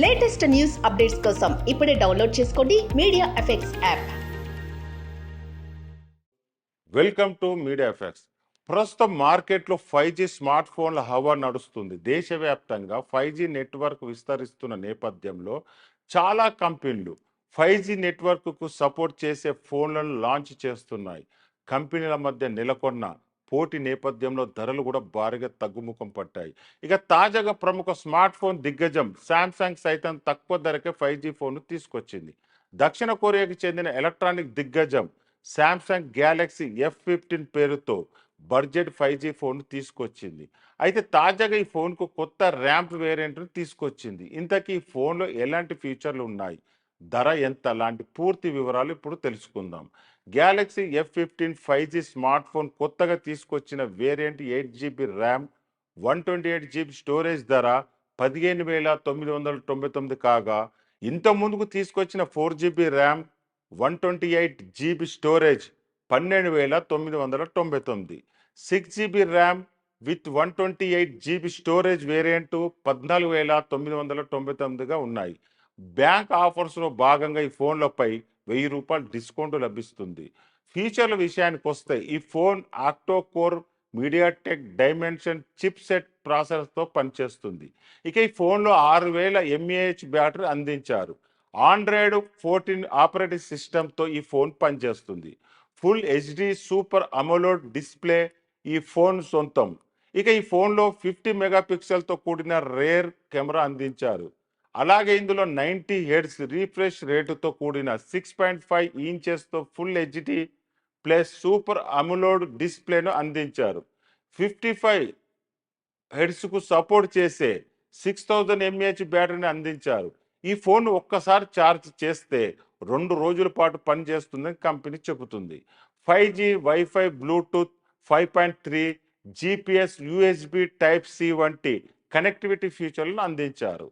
Latest news updates కోసం ఇప్పుడే download చేసుకోండి media effects app. Welcome to media effects. ప్రస్తుతం మార్కెట్లో 5G స్మార్ట్ ఫోన్ల హవా నడుస్తుంది. దేశవ్యాప్తంగా 5G నెట్వర్క్ విస్తరిస్తున్న నేపథ్యంలో చాలా కంపెనీలు 5G నెట్వర్క్కు సపోర్ట్ చేసే ఫోన్లను లాంచ్ చేస్తున్నాయి. కంపెనీల మధ్య నెలకొన్న పోటీ నేపథ్యంలో ధరలు కూడా భారీగా తగ్గుముఖం పట్టాయి. ఇక తాజాగా ప్రముఖ స్మార్ట్ ఫోన్ దిగ్గజం శాంసంగ్ సైతం తక్కువ ధరకే 5G ఫోన్ను తీసుకొచ్చింది. దక్షిణ కొరియాకి చెందిన ఎలక్ట్రానిక్ దిగ్గజం శాంసంగ్ గ్యాలక్సీ F15 పేరుతో బడ్జెట్ 5G ఫోన్ తీసుకొచ్చింది. అయితే తాజాగా ఈ ఫోన్కు కొత్త ర్యాంప్ వేరియంట్ను తీసుకొచ్చింది. ఇంతకీ ఈ ఫోన్లో ఎలాంటి ఫీచర్లు ఉన్నాయి, ధర ఎంత లాంటి పూర్తి వివరాలు ఇప్పుడు తెలుసుకుందాం. Galaxy F15 5G smart phone కొత్తగా తీసుకొచ్చిన variant 8GB RAM 128GB storage ధర 15,999 కాగా, ఇంత ముందుకు తీసుకొచ్చిన 4GB RAM 128GB storage 12,999. 6GB RAM with 128GB storage variant 14,999గా ఉన్నాయి. బ్యాంక్ ఆఫర్స్లో భాగంగా ఈ ఫోన్లపై ₹1000 డిస్కౌంట్ లభిస్తుంది. ఫీచర్ల విషయానికి వస్తే ఈ phone octa core MediaTek Dimensity chip set ప్రాసెసర్తో పనిచేస్తుంది. ఇక ఈ ఫోన్లో 6000 mAh బ్యాటరీ అందించారు. ఆండ్రాయిడ్ 14 ఆపరేటింగ్ సిస్టమ్తో ఈ ఫోన్ పనిచేస్తుంది. Full HD super AMOLED display ఈ ఫోన్ సొంతం. ఇక ఈ ఫోన్లో 50 మెగాపిక్సెల్తో కూడిన రేర్ కెమెరా అందించారు. అలాగే ఇందులో 90 హెర్ట్జ్ రీఫ్రెష్ రేటుతో కూడిన 6.5 ఇంచెస్తో ఫుల్ హెచ్డి ప్లస్ సూపర్ అమోలోడ్ డిస్ప్లేను అందించారు. 55 హెర్ట్జ్కు సపోర్ట్ చేసే 6000 mAh బ్యాటరీని అందించారు. ఈ ఫోన్ ఒక్కసారి ఛార్జ్ చేస్తే 2 రోజుల పాటు పనిచేస్తుందని కంపెనీ చెబుతుంది. 5G wifi Bluetooth 5.3 GPS USB type C వంటి కనెక్టివిటీ ఫీచర్లను అందించారు.